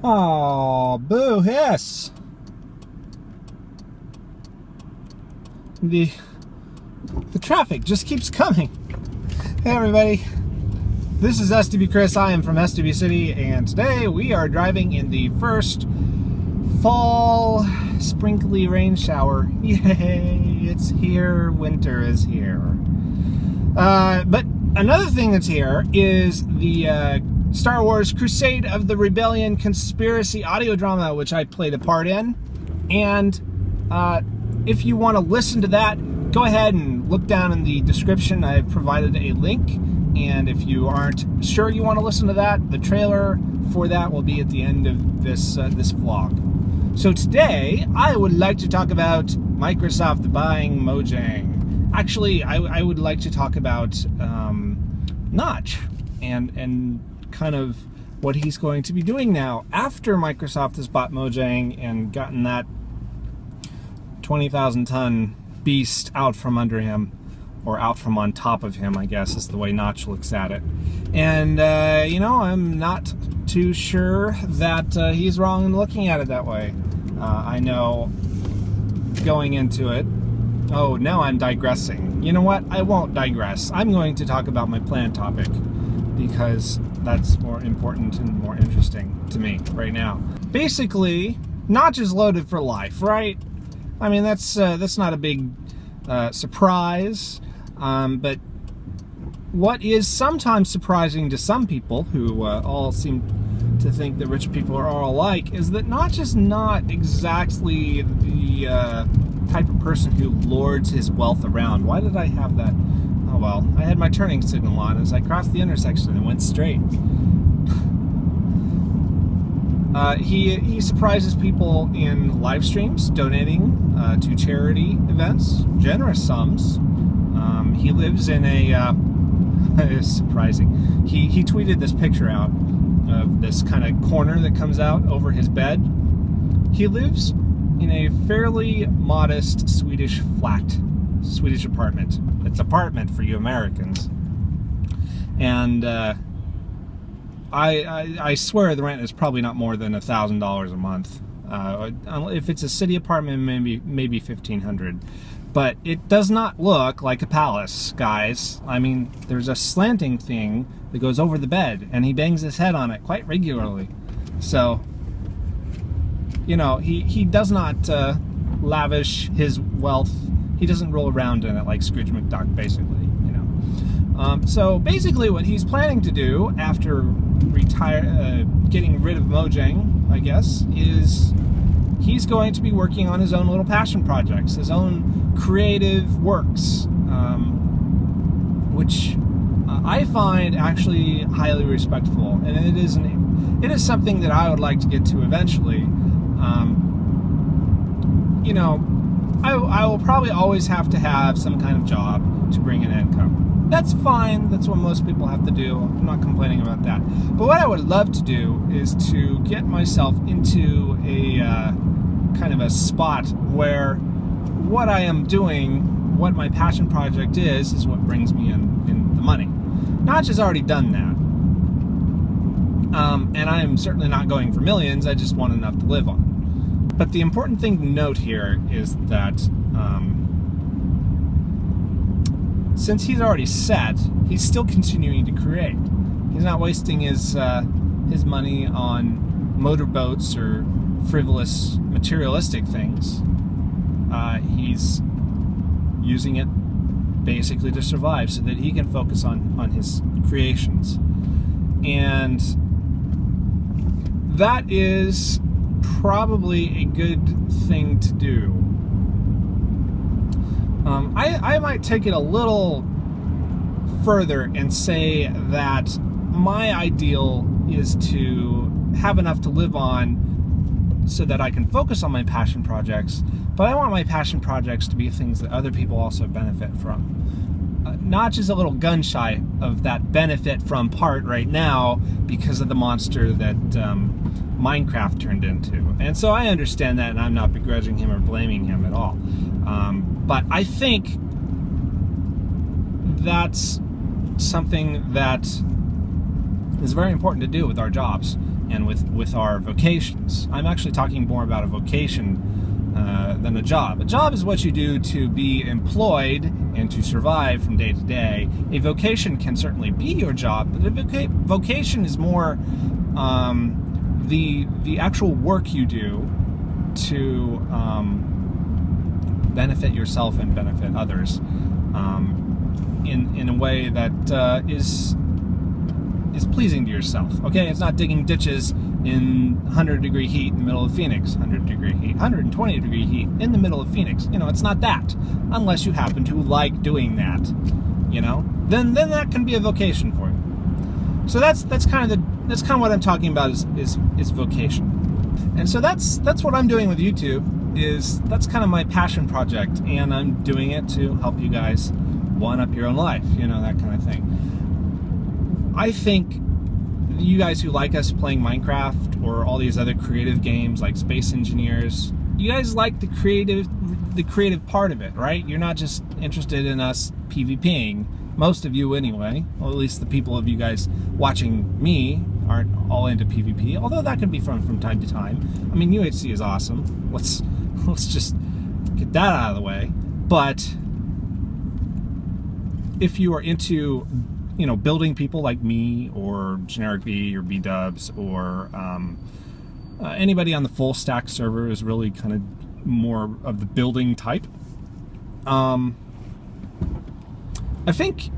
Oh, boo hiss. The traffic just keeps coming. Hey everybody, this is SWChris. I am from SW City, and today we are driving in the first fall sprinkly rain shower. Yay, it's here, winter is here. But another thing that's here is the Star Wars Crusade of the Rebellion conspiracy audio drama, which I played a part in. And if you want to listen to that, go ahead and look down in the description. I've provided a link. And if you aren't sure you want to listen to that, the trailer for that will be at the end of this vlog. So today, I would like to talk about Microsoft buying Mojang. Actually, I would like to talk about Notch and kind of what he's going to be doing now after Microsoft has bought Mojang and gotten that 20,000 ton beast out from under him, or out from on top of him, I guess is the way Notch looks at it. And you know, I'm not too sure that he's wrong in looking at it that way. I know going into it, oh, now I'm digressing. You know what? I won't digress. I'm going to talk about my planned topic because that's more important and more interesting to me right now. Basically, Notch is loaded for life, right? I mean, that's not a big surprise, but what is sometimes surprising to some people who all seem to think that rich people are all alike is that Notch is not exactly the type of person who lords his wealth around. Why did I have that? Oh well, I had my turning signal on as I crossed the intersection and went straight. He surprises people in live streams, donating to charity events, generous sums. He lives in a, it's surprising. He tweeted this picture out of this kind of corner that comes out over his bed. He lives in a fairly modest Swedish apartment. It's apartment for you Americans. And I swear the rent is probably not more than $1,000 a month. If it's a city apartment, maybe $1,500. But it does not look like a palace, guys. I mean, there's a slanting thing that goes over the bed, and he bangs his head on it quite regularly. So, you know, he does not lavish his wealth. He doesn't roll around in it like Scrooge McDuck, basically, you know. So basically what he's planning to do after getting rid of Mojang, I guess, is he's going to be working on his own little passion projects, his own creative works, which I find actually highly respectful, and it is something that I would like to get to eventually. You know, I will probably always have to have some kind of job to bring in income. That's fine. That's what most people have to do. I'm not complaining about that. But what I would love to do is to get myself into a kind of a spot where what I am doing, what my passion project is what brings me in the money. Notch has already done that. And I am certainly not going for millions. I just want enough to live on. But the important thing to note here is that since he's already set, he's still continuing to create. He's not wasting his money on motorboats or frivolous materialistic things. He's using it basically to survive so that he can focus on his creations. And that is probably a good thing to do. I might take it a little further and say that my ideal is to have enough to live on so that I can focus on my passion projects, but I want my passion projects to be things that other people also benefit from. Notch is a little gun shy of that benefit from part right now because of the monster that Minecraft turned into. And so I understand that, and I'm not begrudging him or blaming him at all. But I think that's something that is very important to do with our jobs. and with our vocations. I'm actually talking more about a vocation than a job. A job is what you do to be employed and to survive from day to day. A vocation can certainly be your job, but a vocation is more the actual work you do to benefit yourself and benefit others in a way that is pleasing to yourself. Okay, it's not digging ditches in 100-degree heat in the middle of Phoenix, 100-degree heat, 120-degree heat in the middle of Phoenix. You know, it's not that, unless you happen to like doing that. You know, then that can be a vocation for you. So that's kind of what I'm talking about is vocation. And so that's what I'm doing with YouTube. That's kind of my passion project, and I'm doing it to help you guys one up your own life. You know, that kind of thing. I think you guys who like us playing Minecraft or all these other creative games like Space Engineers, you guys like the creative part of it, right? You're not just interested in us PvPing. Most of you anyway. Well, at least the people of you guys watching me aren't all into PvP, although that can be fun from time to time. I mean, UHC is awesome. Let's just get that out of the way. But if you are into, you know, building people like me or Generic B or B-Dubs or anybody on the Fullstack server is really kind of more of the building type. I think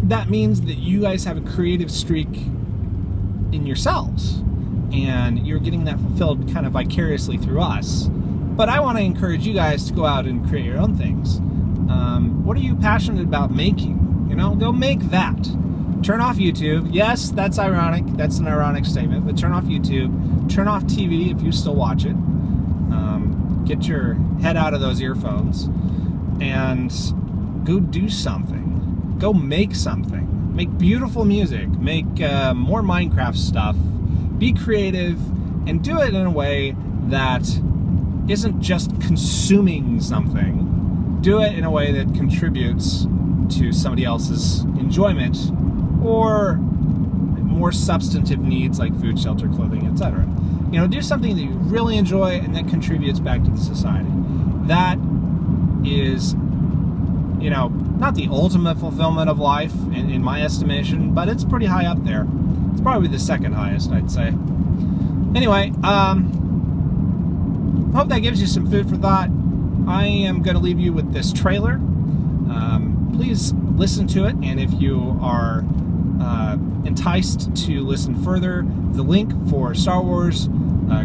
that means that you guys have a creative streak in yourselves, and you're getting that fulfilled kind of vicariously through us. But I want to encourage you guys to go out and create your own things. What are you passionate about making? You know, go make that. Turn off YouTube. Yes, that's ironic. That's an ironic statement. But turn off YouTube. Turn off TV if you still watch it. Get your head out of those earphones and go do something. Go make something. Make beautiful music. Make more Minecraft stuff. Be creative and do it in a way that isn't just consuming something. Do it in a way that contributes to somebody else's enjoyment or more substantive needs like food, shelter, clothing, etc. You know, do something that you really enjoy and that contributes back to the society. That is, you know, not the ultimate fulfillment of life in my estimation, but it's pretty high up there. It's probably the second highest, I'd say. Anyway, hope that gives you some food for thought. I am going to leave you with this trailer. Please listen to it, and if you are enticed to listen further, the link for Star Wars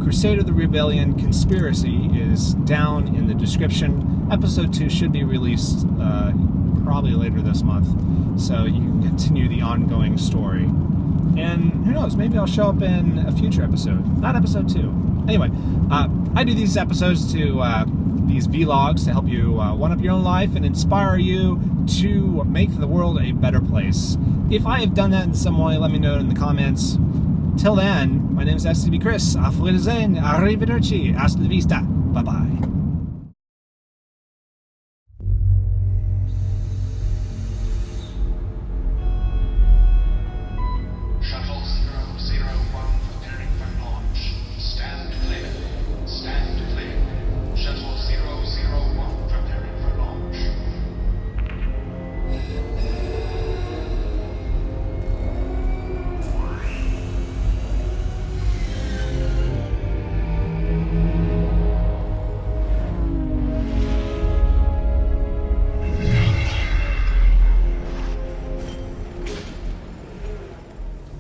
Crusader the Rebellion Conspiracy is down in the description. Episode 2 should be released probably later this month, so you can continue the ongoing story. And who knows, maybe I'll show up in a future episode. Not episode 2. Anyway, I do these episodes these vlogs to help you one up your own life and inspire you to make the world a better place. If I have done that in some way, let me know in the comments. Till then, my name is SWChris. Auf Wiedersehen, arrivederci, hasta la vista, bye-bye.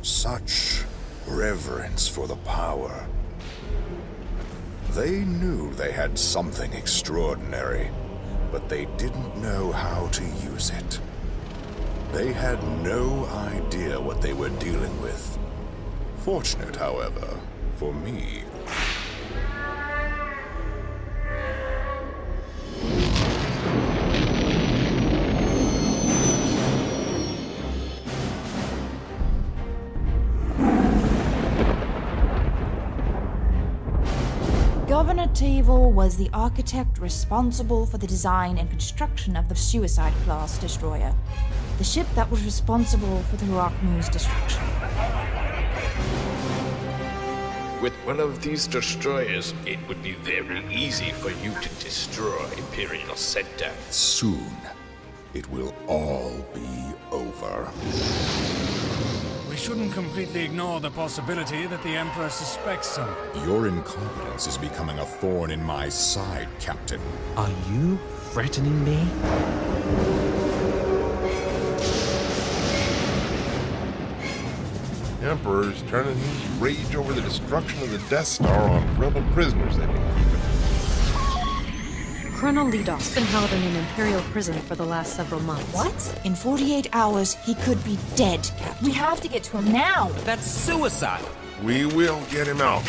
Such reverence for the power. They knew they had something extraordinary, but they didn't know how to use it. They had no idea what they were dealing with. Fortunate, however, for me. Governor Tavor was the architect responsible for the design and construction of the Suicide-class destroyer, the ship that was responsible for the Rockmoon's destruction. With one of these destroyers, it would be very easy for you to destroy Imperial Center. Soon, it will all be over. We shouldn't completely ignore the possibility that the Emperor suspects something. Your incompetence is becoming a thorn in my side, Captain. Are you threatening me? The Emperor's turning his rage over the destruction of the Death Star on rebel prisoners they've been keeping. Colonel Lidov's been held in an Imperial prison for the last several months. What? In 48 hours, he could be dead, Captain. We have to get to him now. That's suicide. We will get him out.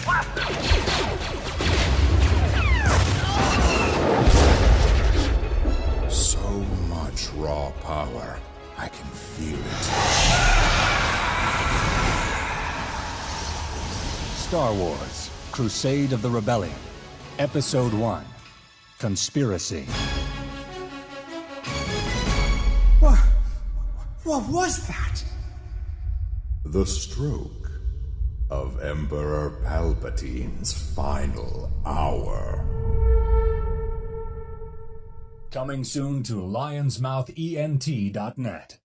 So much raw power. I can feel it. Star Wars: Crusade of the Rebellion, Episode 1, Conspiracy. What was that? The stroke of Emperor Palpatine's final hour. Coming soon to lionsmouthent.net.